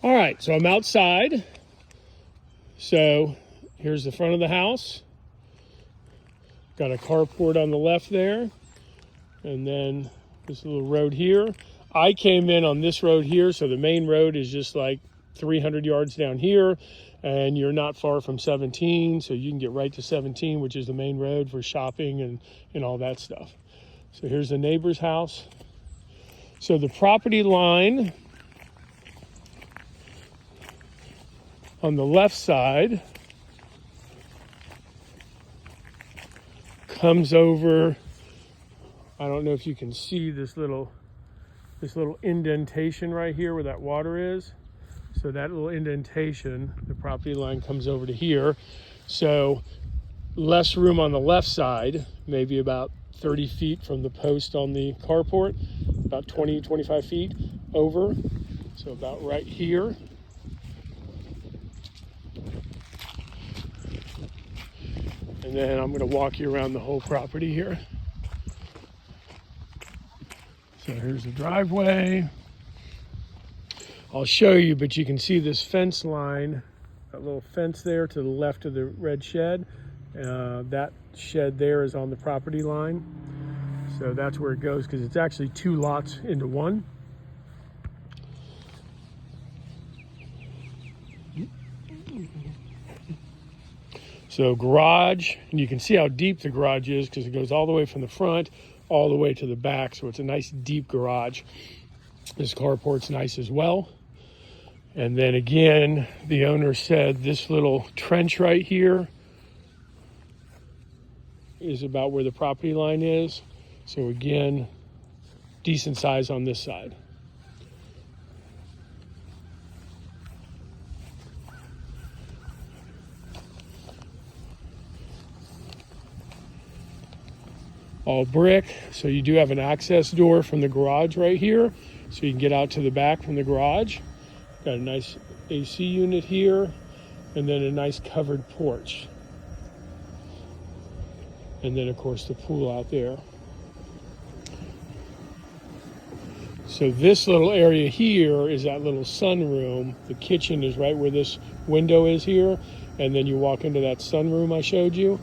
All right, so I'm outside. So here's the front of the house. Got a carport on the left there. And then this little road here. I came in on this road here, so the main road is just like 300 yards down here. And you're not far from 17, so you can get right to 17, which is the main road for shopping and all that stuff. So here's the neighbor's house. So the property line on the left side comes over. I don't know if you can see this little indentation right here where that water is. So that little indentation, the property line comes over to here. So less room on the left side, maybe about 30 feet from the post on the carport, about 20, 25 feet over. So about right here. And then I'm going to walk you around the whole property here. So here's the driveway. I'll show you, but you can see this fence line, that little fence there to the left of the red shed. That shed there is on the property line. So that's where it goes, because it's actually two lots into one. So garage, and you can see how deep the garage is because it goes all the way from the front all the way to the back. So it's a nice deep garage. This carport's nice as well. And then again, the owner said this little trench right here is about where the property line is. So again, decent size on this side. All brick, so you do have an access door from the garage right here, so you can get out to the back from the garage. Got a nice AC unit here, and then a nice covered porch. And then of course the pool out there. So this little area here is that little sunroom. The kitchen is right where this window is here, and then you walk into that sunroom I showed you.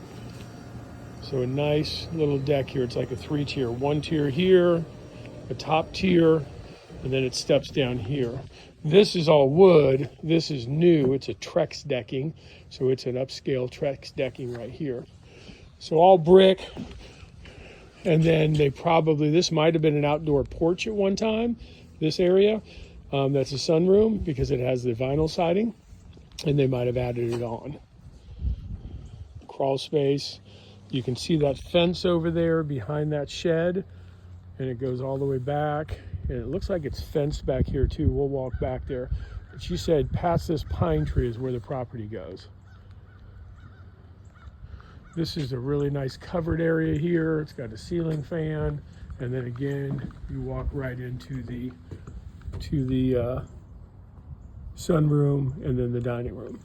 So a nice little deck here. It's like a 3-tier. One tier here, a top tier, and then it steps down here. This is all wood. This is new. It's a Trex decking. So it's an upscale Trex decking right here. So all brick. And then this might have been an outdoor porch at one time, this area. That's a sunroom because it has the vinyl siding. And they might have added it on. Crawl space. You can see that fence over there behind that shed, and it goes all the way back. And it looks like it's fenced back here too. We'll walk back there. But she said past this pine tree is where the property goes. This is a really nice covered area here. It's got a ceiling fan. And then again, you walk right into the sunroom and then the dining room.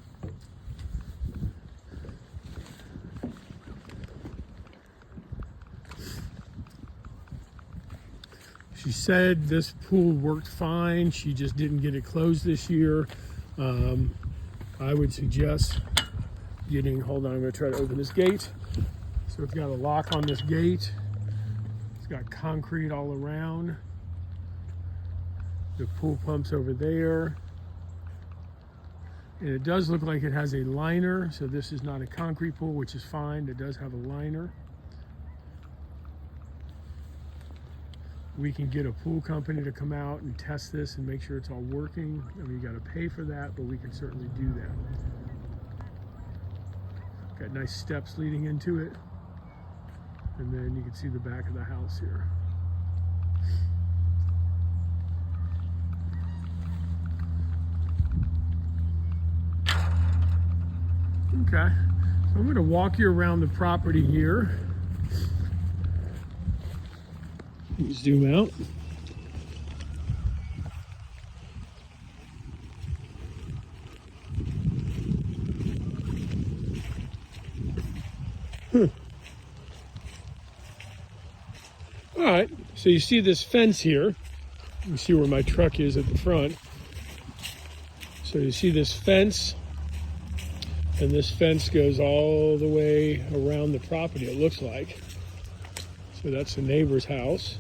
She said this pool worked fine. She just didn't get it closed this year. I would suggest hold on, I'm gonna try to open this gate. So it's got a lock on this gate. It's got concrete all around. The pool pump's over there. And it does look like it has a liner. So this is not a concrete pool, which is fine. It does have a liner. We can get a pool company to come out and test this and make sure it's all working. I mean, you got to pay for that, but we can certainly do that. Got nice steps leading into it. And then you can see the back of the house here. Okay, so I'm going to walk you around the property here. Zoom out. All right, so you see this fence here. You see where my truck is at the front. So you see this fence, and this fence goes all the way around the property, it looks like. So that's the neighbor's house.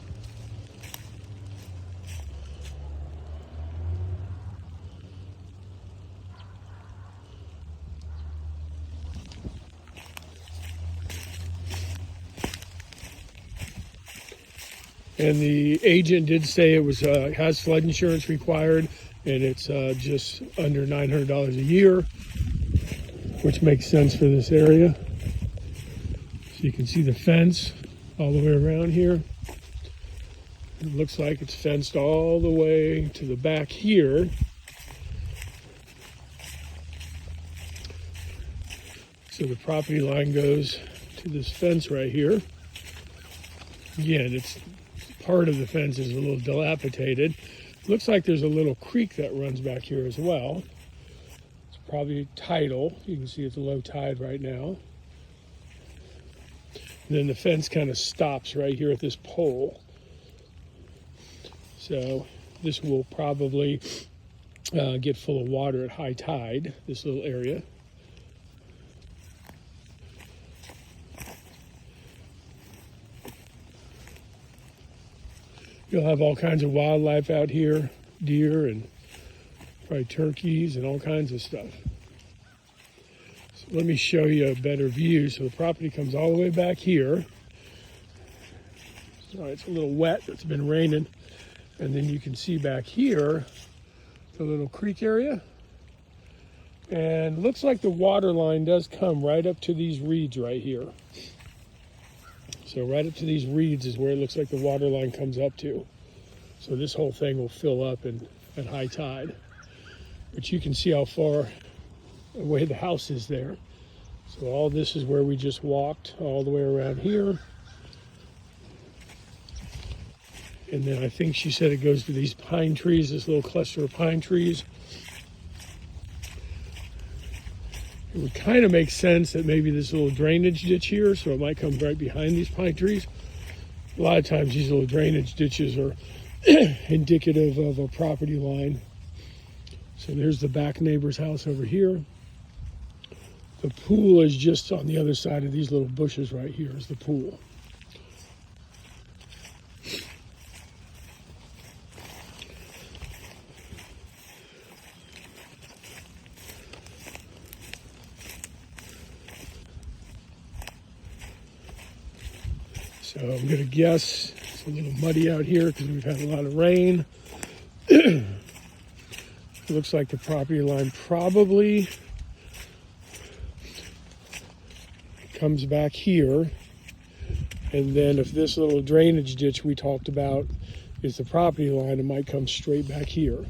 And the agent did say it was has flood insurance required, and it's just under $900 a year, which makes sense for this area. So you can see the fence all the way around here. It looks like it's fenced all the way to the back here. So the property line goes to this fence right here. Again, it's part of the fence is a little dilapidated. Looks like there's a little creek that runs back here as well. It's probably tidal. You can see it's low tide right now. And then the fence kind of stops right here at this pole. So this will probably get full of water at high tide, this little area. You'll have all kinds of wildlife out here, deer and probably turkeys and all kinds of stuff. So let me show you a better view. So the property comes all the way back here. Sorry, it's a little wet, it's been raining. And then you can see back here, the little creek area. And looks like the water line does come right up to these reeds right here. So right up to these reeds is where it looks like the water line comes up to. So this whole thing will fill up at high tide. But you can see how far away the house is there. So all this is where we just walked all the way around here. And then I think she said it goes to these pine trees, this little cluster of pine trees. It would kind of make sense that maybe this little drainage ditch here, so it might come right behind these pine trees. A lot of times these little drainage ditches are indicative of a property line. So there's the back neighbor's house over here. The pool is just on the other side of these little bushes right here is the pool. So I'm going to guess it's a little muddy out here because we've had a lot of rain. It looks like the property line probably comes back here. And then if this little drainage ditch we talked about is the property line, it might come straight back here.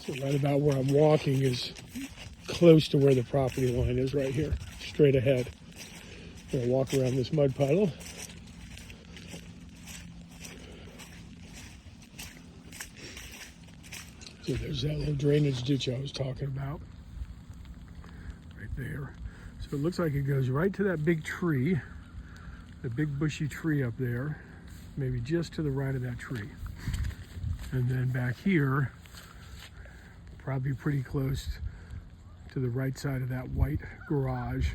So right about where I'm walking is close to where the property line is right here, straight ahead. I'm going to walk around this mud puddle. So there's that little drainage ditch I was talking about, right there. So it looks like it goes right to that big tree, the big bushy tree up there, maybe just to the right of that tree. And then back here, probably pretty close to the right side of that white garage,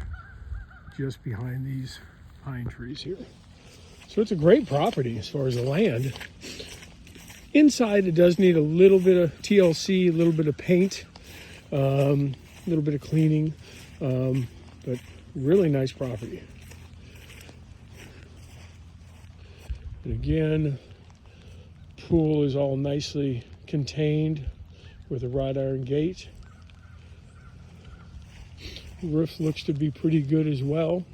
just behind these pine trees here. So it's a great property as far as the land. Inside, it does need a little bit of TLC, a little bit of paint, a little bit of cleaning, but really nice property. And again, pool is all nicely contained with a wrought iron gate. Roof looks to be pretty good as well.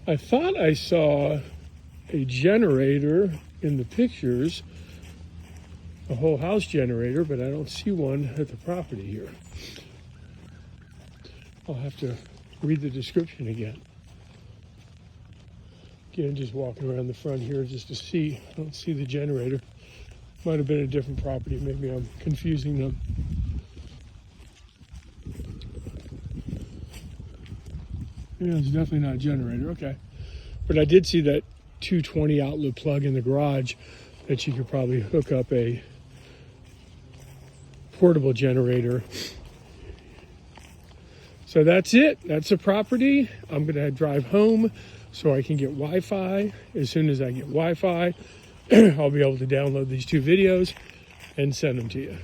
I thought I saw a generator in the pictures, a whole house generator, but I don't see one at the property here. I'll have to read the description again. Again, just walking around the front here just to see. I don't see the generator. Might have been a different property. Maybe I'm confusing them. Yeah, it's definitely not a generator. Okay. But I did see that 220 outlet plug in the garage that you could probably hook up a portable generator. So that's it. That's the property. I'm going to drive home so I can get Wi-Fi. As soon as I get Wi-Fi, I'll be able to download these 2 videos and send them to you.